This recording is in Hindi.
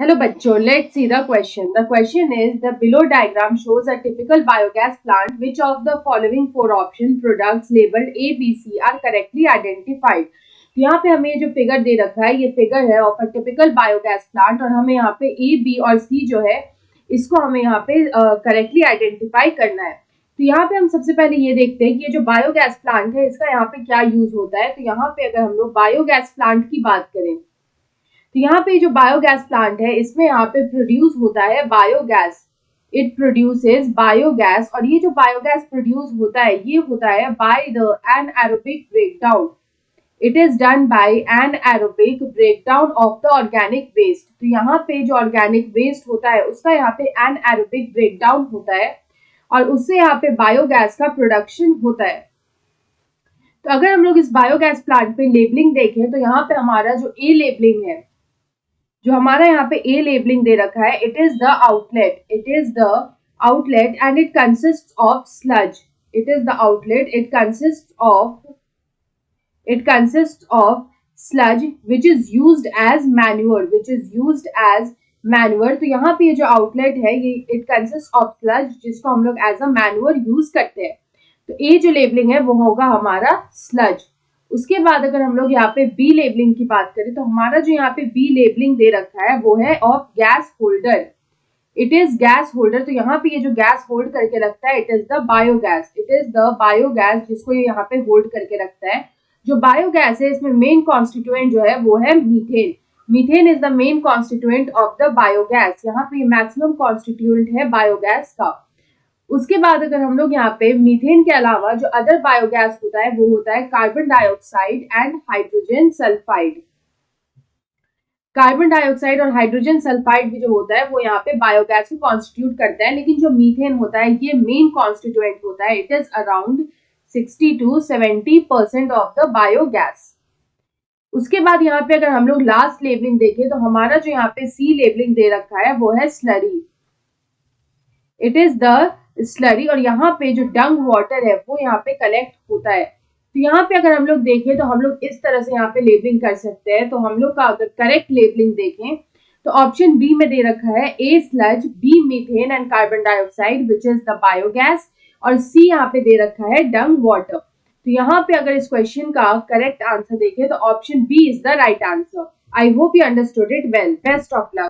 Hello bachcho, let's see the question. The question is, the below diagram shows a typical biogas plant. Which of the following four option products labeled A, B, C are correctly identified? तो यहाँ पे हमें जो फिगर दे रखा है, ये फिगर है of a typical biogas plant और हमें यहाँ पे ए, बी और सी जो है इसको हमें यहाँ पे करेक्टली आइडेंटिफाई करना है। तो यहाँ पे हम सबसे पहले ये देखते हैं कि ये जो बायोगैस प्लांट है इसका यहाँ पे क्या यूज होता है। तो यहाँ पे अगर हम लोग बायोगैस प्लांट की बात करें तो यहाँ पे जो बायोगैस प्लांट है इसमें यहाँ पे प्रोड्यूस होता है बायोगैस। इट प्रोड्यूसेस बायोगैस और ये जो बायोगैस प्रोड्यूस होता है ये होता है by the anaerobic breakdown. It is done by anaerobic breakdown of the organic waste. तो यहाँ पे जो ऑर्गेनिक वेस्ट होता है उसका यहाँ पे एनाएरोबिक ब्रेकडाउन होता है और उससे यहाँ पे बायोगैस का प्रोडक्शन होता है। तो अगर हम लोग इस बायोगैस प्लांट पे लेबलिंग देखें तो यहाँ पे हमारा जो ए लेबलिंग है, जो हमारा यहाँ पे ए लेबलिंग दे रखा है, it is the outlet. It is the outlet and it consist of sludge. It is the outlet, it consists of sludge which is used as manure, तो यहाँ पे ये जो आउटलेट है ये इट कंसिस्ट ऑफ स्लज जिसको हम लोग एज अ मैन्योर यूज करते हैं। तो ए जो लेबलिंग है वो होगा हमारा स्लज। उसके बाद अगर हम लोग यहाँ पे बी लेबलिंग की बात करें तो हमारा जो यहाँ पे बी लेबलिंग दे रखा है वो है of gas holder. It is gas holder. तो यहाँ पे ये जो गैस होल्ड करके रखता है it is the biogas. It is the biogas जिसको ये यहाँ पे होल्ड करके रखता है। जो बायोगैस है इसमें मेन कॉन्स्टिट्यूएंट जो है वो है methane. Methane is the main constituent of the biogas. यहाँ पे मैक्सिमम कॉन्स्टिट्यूएंट है बायोगैस का। उसके बाद अगर हम लोग यहाँ पे मीथेन के अलावा जो अदर बायोगैस होता है वो होता है carbon dioxide and hydrogen sulphide. Carbon dioxide और हाइड्रोजन सल्फाइड भी जो होता है वो यहाँ पे बायोगैस को कॉन्स्टिट्यूट करता है, लेकिन जो मीथेन होता है ये मेन कॉन्स्टिट्यूएंट होता है। It is around 60 to 70% of the biogas. उसके बाद यहाँ पे अगर हम लोग लास्ट लेबलिंग देखें तो हमारा जो यहाँ पे सी लेबलिंग दे रखा है वो है slurry. It is the slurry और यहाँ पे जो डंग वाटर है वो यहाँ पे कलेक्ट होता है। तो यहाँ पे अगर हम लोग देखें तो हम लोग इस तरह से यहाँ पे लेबलिंग कर सकते हैं। तो हम लोग का अगर करेक्ट लेबलिंग देखें तो ऑप्शन बी में दे रखा है A sludge, B methane and carbon dioxide which is the biogas और सी यहाँ पे दे रखा है डंग वाटर। तो यहाँ पे अगर इस क्वेश्चन का करेक्ट आंसर देखें तो option B is the right answer. I hope you understood it well. Best of luck.